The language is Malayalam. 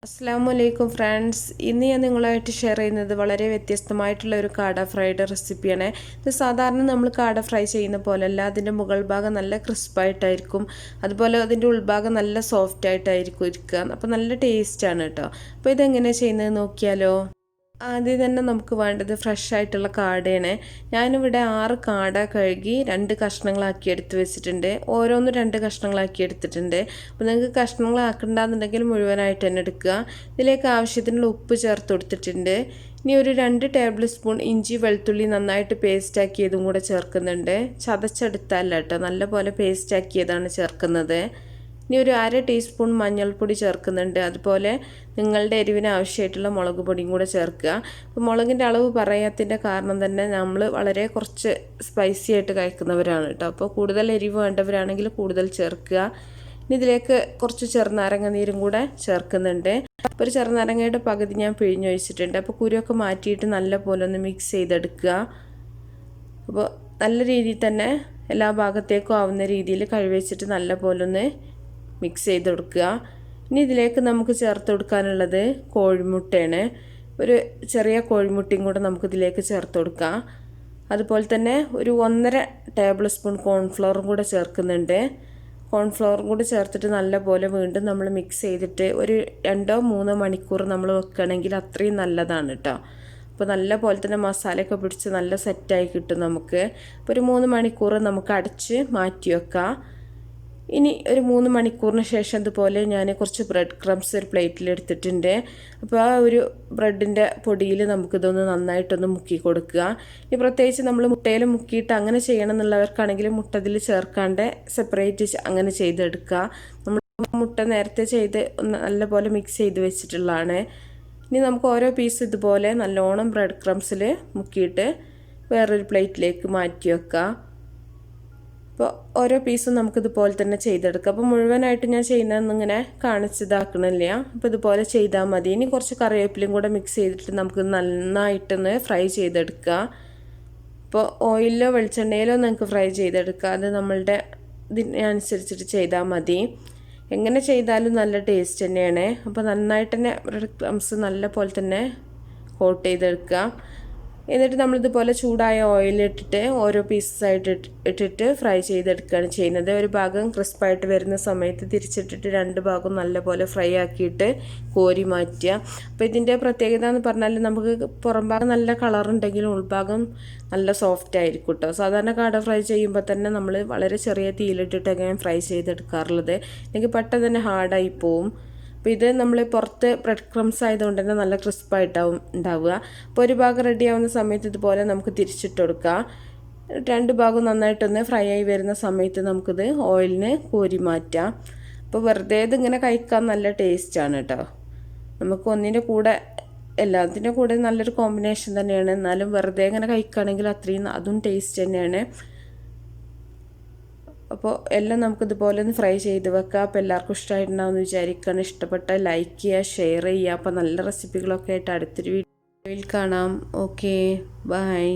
അസ്സലാമലൈക്കും ഫ്രണ്ട്സ്. ഇന്ന് ഞാൻ നിങ്ങളായിട്ട് ഷെയർ ചെയ്യുന്നത് വളരെ വ്യത്യസ്തമായിട്ടുള്ള ഒരു കാട ഫ്രൈയുടെ റെസിപ്പിയാണ്. ഇത് സാധാരണ നമ്മൾ കാട ഫ്രൈ ചെയ്യുന്ന പോലെയല്ല. അതിൻ്റെ മുകൾ ഭാഗം നല്ല ക്രിസ്പായിട്ടായിരിക്കും, അതുപോലെ അതിൻ്റെ ഉൾഭാഗം നല്ല സോഫ്റ്റ് ആയിട്ടായിരിക്കും ഇരിക്കുക. അപ്പോൾ നല്ല ടേസ്റ്റാണ് കേട്ടോ. അപ്പോൾ ഇതെങ്ങനെ ചെയ്യുന്നത് നോക്കിയാലോ. ആദ്യം തന്നെ നമുക്ക് വേണ്ടത് ഫ്രഷ് ആയിട്ടുള്ള കാടയാണ്. ഞാനിവിടെ 6 കാട കഴുകി 2 കഷ്ണങ്ങളാക്കി എടുത്ത് വെച്ചിട്ടുണ്ട്. ഓരോന്നും 2 കഷ്ണങ്ങളാക്കി എടുത്തിട്ടുണ്ട്. അപ്പോൾ നിങ്ങൾക്ക് കഷ്ണങ്ങളാക്കണ്ടെന്നുണ്ടെങ്കിൽ മുഴുവനായിട്ട് തന്നെ എടുക്കുക. ഇതിലേക്ക് ആവശ്യത്തിനുള്ള ഉപ്പ് ചേർത്ത് കൊടുത്തിട്ടുണ്ട്. ഇനി ഒരു 2 ടേബിൾ സ്പൂൺ ഇഞ്ചി വെളുത്തുള്ളി നന്നായിട്ട് പേസ്റ്റാക്കിയതും കൂടെ ചേർക്കുന്നുണ്ട്. ചതച്ചെടുത്തല്ല കേട്ടോ, നല്ലപോലെ പേസ്റ്റാക്കിയതാണ് ചേർക്കുന്നത്. ഇനി ഒരു 1/2 ടീസ്പൂൺ മഞ്ഞൾപ്പൊടി ചേർക്കുന്നുണ്ട്. അതുപോലെ നിങ്ങളുടെ എരിവിന് ആവശ്യമായിട്ടുള്ള മുളക് പൊടിയും കൂടെ ചേർക്കുക. അപ്പോൾ മുളകിൻ്റെ അളവ് പറയാത്തതിൻ്റെ കാരണം തന്നെ നമ്മൾ വളരെ കുറച്ച് സ്പൈസി ആയിട്ട് കഴിക്കുന്നവരാണ് കേട്ടോ. അപ്പോൾ കൂടുതൽ എരിവ് വേണ്ടവരാണെങ്കിൽ കൂടുതൽ ചേർക്കുക. ഇനി ഇതിലേക്ക് കുറച്ച് ചെറുനാരങ്ങ നീരും കൂടെ ചേർക്കുന്നുണ്ട്. അപ്പോൾ ഒരു ചെറുനാരങ്ങയുടെ പകുതി ഞാൻ പിഴിഞ്ഞൊഴിച്ചിട്ടുണ്ട്. അപ്പോൾ കുരുവൊക്കെ മാറ്റിയിട്ട് നല്ല പോലെ ഒന്ന് മിക്സ് ചെയ്തെടുക്കുക. അപ്പോൾ നല്ല രീതിയിൽ തന്നെ എല്ലാ ഭാഗത്തേക്കും ആവുന്ന രീതിയിൽ കഴിവെച്ചിട്ട് നല്ല പോലെ ഒന്ന് മിക്സ് ചെയ്ത് കൊടുക്കുക. ഇനി ഇതിലേക്ക് നമുക്ക് ചേർത്ത് കൊടുക്കാനുള്ളത് കോഴിമുട്ടയാണ്. ഒരു ചെറിയ കോഴിമുട്ടയും കൂടെ നമുക്കിതിലേക്ക് ചേർത്ത് കൊടുക്കാം. അതുപോലെ തന്നെ ഒരു 1.5 ടേബിൾ സ്പൂൺ കോൺഫ്ലവറും കൂടെ ചേർക്കുന്നുണ്ട്. കോൺഫ്ലവറും കൂടെ ചേർത്തിട്ട് നല്ലപോലെ വീണ്ടും നമ്മൾ മിക്സ് ചെയ്തിട്ട് ഒരു 2-3 മണിക്കൂർ നമ്മൾ വെക്കുകയാണെങ്കിൽ അത്രയും നല്ലതാണ് കേട്ടോ. അപ്പോൾ നല്ല പോലെ തന്നെ മസാലയൊക്കെ പിടിച്ച് നല്ല സെറ്റായി കിട്ടും നമുക്ക്. അപ്പോൾ ഒരു 3 മണിക്കൂർ നമുക്ക് അടച്ച് മാറ്റി വെക്കാം. ഇനി ഒരു 3 മണിക്കൂറിന് ശേഷം ഇതുപോലെ ഞാൻ കുറച്ച് ബ്രെഡ് ക്രംസ് ഒരു പ്ലേറ്റിൽ എടുത്തിട്ടുണ്ട്. അപ്പോൾ ആ ഒരു ബ്രെഡിൻ്റെ പൊടിയിൽ നമുക്കിതൊന്ന് നന്നായിട്ടൊന്ന് മുക്കി കൊടുക്കുക. ഈ പ്രത്യേകിച്ച് നമ്മൾ മുട്ടയിൽ മുക്കിയിട്ട് അങ്ങനെ ചെയ്യണം എന്നുള്ളവർക്കാണെങ്കിൽ മുട്ട ഇതിൽ ചേർക്കാണ്ട് സെപ്പറേറ്റ് അങ്ങനെ ചെയ്തെടുക്കുക. നമ്മൾ മുട്ട നേരത്തെ ചെയ്ത് ഒന്ന് നല്ലപോലെ മിക്സ് ചെയ്ത് വെച്ചിട്ടുള്ളതാണ്. ഇനി നമുക്ക് ഓരോ പീസ് ഇതുപോലെ നല്ലോണം ബ്രെഡ് ക്രംസിൽ മുക്കിയിട്ട് വേറൊരു പ്ലേറ്റിലേക്ക് മാറ്റി വെക്കുക. അപ്പോൾ ഓരോ പീസും നമുക്കിതുപോലെ തന്നെ ചെയ്തെടുക്കാം. അപ്പോൾ മുഴുവനായിട്ട് ഞാൻ ചെയ്യുന്നതൊന്നും ഇങ്ങനെ കാണിച്ചിതാക്കണില്ല. അപ്പോൾ ഇതുപോലെ ചെയ്താൽ മതി. ഇനി കുറച്ച് കറിവേപ്പിലയും കൂടെ മിക്സ് ചെയ്തിട്ട് നമുക്ക് നന്നായിട്ടൊന്ന് ഫ്രൈ ചെയ്തെടുക്കുക. അപ്പോൾ ഓയിലിലോ വെളിച്ചെണ്ണയിലോ നിങ്ങൾക്ക് ഫ്രൈ ചെയ്തെടുക്കുക. അത് നമ്മളുടെ ഇതിനനുസരിച്ചിട്ട് ചെയ്താൽ മതി. എങ്ങനെ ചെയ്താലും നല്ല ടേസ്റ്റ് തന്നെയാണ്. അപ്പോൾ നന്നായിട്ട് തന്നെ ബ്രെഡ് ക്രംസ് നല്ല പോലെ തന്നെ കോട്ട് ചെയ്തെടുക്കുക. എന്നിട്ട് നമ്മളിതുപോലെ ചൂടായ ഓയിലിട്ടിട്ട് ഓരോ പീസസായിട്ട് ഇട്ടിട്ട് ഫ്രൈ ചെയ്തെടുക്കുകയാണ് ചെയ്യുന്നത്. ഒരു ഭാഗം ക്രിസ്പായിട്ട് വരുന്ന സമയത്ത് തിരിച്ചിട്ടിട്ട് 2 ഭാഗം നല്ലപോലെ ഫ്രൈ ആക്കിയിട്ട് കോരി മാറ്റുക. അപ്പോൾ ഇതിൻ്റെ പ്രത്യേകത എന്ന് പറഞ്ഞാൽ നമുക്ക് പുറം ഭാഗം നല്ല കളറുണ്ടെങ്കിലും ഉൾഭാഗം നല്ല സോഫ്റ്റ് ആയിരിക്കും കേട്ടോ. സാധാരണ കാട ഫ്രൈ ചെയ്യുമ്പോൾ തന്നെ നമ്മൾ വളരെ ചെറിയ തീയിലിട്ടിട്ടൊക്കെയാണ് ഫ്രൈ ചെയ്തെടുക്കാറുള്ളത്. എനിക്ക് പെട്ടെന്ന് തന്നെ ഹാർഡായി പോവും. അപ്പോൾ ഇത് നമ്മൾ പുറത്ത് ബ്രെഡ് ക്രംസ് ആയതുകൊണ്ട് തന്നെ നല്ല ക്രിസ്പായിട്ടാവും ഉണ്ടാവുക. അപ്പോൾ ഒരു ഭാഗം റെഡി ആവുന്ന സമയത്ത് ഇതുപോലെ നമുക്ക് തിരിച്ചിട്ട് കൊടുക്കാം. 2 ഭാഗം നന്നായിട്ടൊന്ന് ഫ്രൈ ആയി വരുന്ന സമയത്ത് നമുക്കിത് ഓയിലിന് കോരി മാറ്റാം. അപ്പോൾ വെറുതെ ഇതിങ്ങനെ കഴിക്കാൻ നല്ല ടേസ്റ്റാണ് കേട്ടോ. നമുക്ക് ഒന്നിൻ്റെ കൂടെ എല്ലാത്തിൻ്റെ കൂടെ നല്ലൊരു കോമ്പിനേഷൻ തന്നെയാണ്. എന്നാലും വെറുതെ ഇങ്ങനെ കഴിക്കുകയാണെങ്കിൽ അത്രയും അതും ടേസ്റ്റ് തന്നെയാണ്. അപ്പോൾ എല്ലാം നമുക്കിതുപോലെ ഒന്ന് ഫ്രൈ ചെയ്ത് വെക്കാം. അപ്പോൾ എല്ലാവർക്കും ഇഷ്ടമായിട്ടുണ്ടാവുമെന്ന് വിചാരിക്കുകയാണ്. ഇഷ്ടപ്പെട്ടാൽ ലൈക്ക് ചെയ്യുക, ഷെയർ ചെയ്യുക. അപ്പോൾ നല്ല റെസിപ്പികളൊക്കെ ആയിട്ട് അടുത്തൊരു വീഡിയോയിൽ കാണാം. Okay, by.